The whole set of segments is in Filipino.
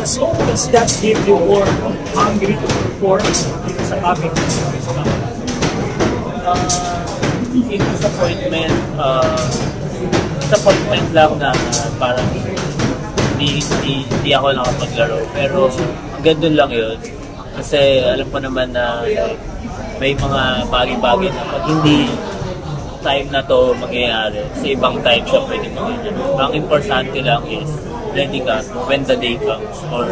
Does that give you more hungry to perform sa topic? Disappointment, disappointment lang na parang hindi ako nakapaglaro. Pero hanggang doon lang yun. Kasi alam ko naman na may mga bagay-bagay na pag hindi time na to mangyayari, sa ibang time siya pwede mangyayari. Ang importante lang is ready ka when the day comes, or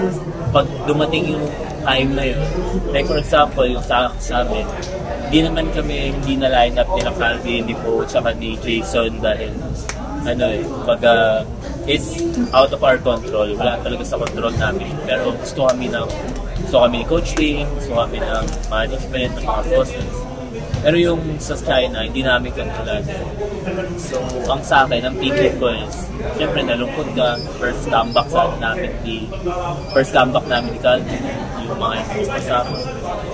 pag dumating yung time na yun. Like for example, yung sa amin, hindi na line up nila Calvin, ni Po, tsaka ni Jason dahil it's out of our control. Wala talaga sa control namin. Pero gusto kami ni Coach Lim, gusto kami ng management, ng mga bosses. Pero yung sa China, hindi namin kontrolado. So, ang sa akin, ang thinking ko is, siyempre nalungkot ka, first comeback namin ni Calvin, yung mga kasama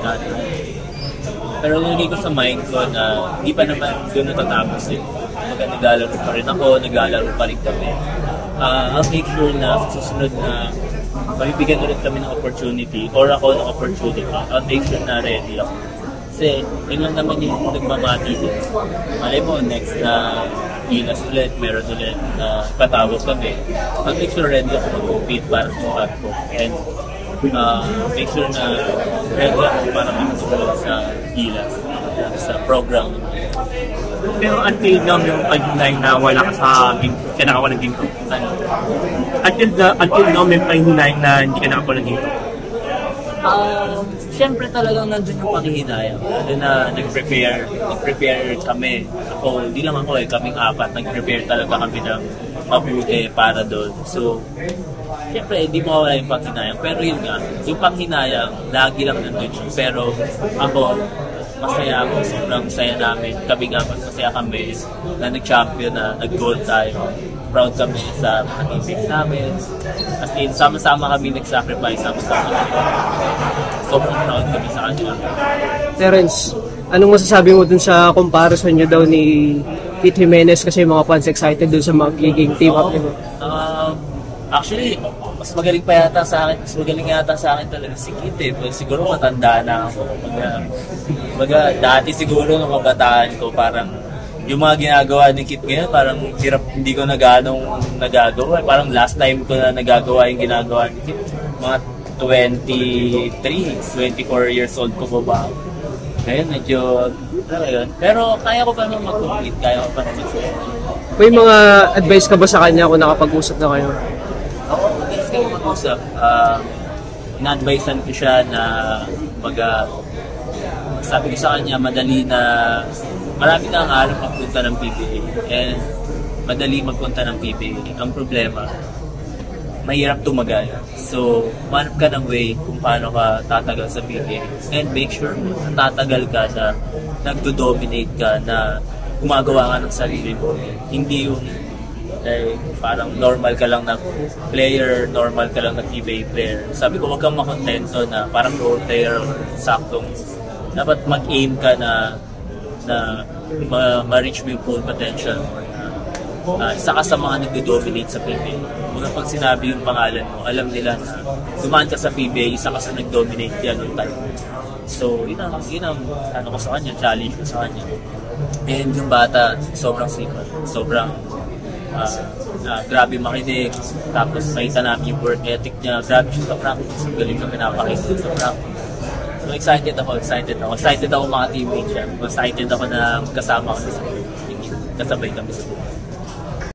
natin. Pero nilagay ko sa mind ko na hindi pa naman doon natatapos eh. Naglalaro pa rin ako, naglalaro pa rin kami. I'll make sure na sa susunod na mabibigyan ulit kami ng opportunity or ako ng opportunity. I'll make sure na ready ako. Kasi yun lang naman yung nagmamati din. Malay mo, next na Gilas ulit, meron ulit na patawag kami. I'll make sure ready ako mag-compete para sa spot ko. And make sure na ready ako para makasulat sa Gilas, sa program. Pero until now, yung pag-hinay na wala ka sa game, kaya nakakuha ng game ko. Until now, may pag-hinay na hindi ka nakakuha ng game ko. Siyempre talagang nandun yung panghihinayang. Na nag-prepare kami. Ako, hindi lang ako kaming apat, nag-prepare talaga kami ng mabuti para doon. So, siyempre, hindi mo wala yung panghinayang. Pero yun nga, yung panghinayang, lagi lang nandun yun. Pero ako, masaya ako, sobrang saya namin. Kami nga, masaya kami na nag-champion, na nag-gold tayo. Proud kami sa mga teammates namin. As in, sama-sama kami nag-sacrifice, sama-sama kami. Sobrang proud kami sa kanya. Terence, anong masasabi mo dun sa comparison nyo daw ni Kit Jimenez kasi mga fans excited dun sa magiging team up nyo? Actually, mas magaling yata sa akin talaga si Kit eh. Siguro matanda na ako. Dati siguro nung kabataan ko, parang yung mga ginagawa ni Kit ngayon, parang hirap, hindi ko na ganong nagagawa. Parang last time ko na nagagawa yung ginagawa ni Kit, mga 24 years old ko ba? Ngayon, medyo, pero kaya ko pa naman mag-complete, kaya ko pa naman mag-complete. May mga advice ka ba sa kanya kung nakapag-usap na kayo? Ako, madalas kayo mag-usap. Ina-advisean ko siya na sabi ko sa kanya, marami na ang alam magpunta ng PBA and madali magpunta ng PBA. Ang problema, mahirap tumagal. So, manap ka ng way kung paano ka tatagal sa PBA and make sure mo na tatagal ka, na nagdo-dominate ka, na gumagawa ka ng sarili mo. Hindi yung parang normal ka lang na player, normal ka lang na PBA player. Sabi ko, huwag kang makontento na parang role player or saktong. Dapat mag-aim ka na ma-reach mo yung full potential mo. Isa ka sa mga nag-dominate sa PBA. Pag sinabi yung pangalan mo, alam nila na dumaan ka sa PBA, isa ka sa nag-dominate yan yung time. So, yun ang ano ko sa kanya, challenge ko sa kanya. And yung bata, sobrang sipat. Sobrang grabe makinig. Tapos makita namin yung work ethic niya. Grabe siya sa practice. Ang galing na pinapakita sa practice. So excited ako. Excited ako mga teammates siya. Excited ako na kasama ko sa kasabay kami sa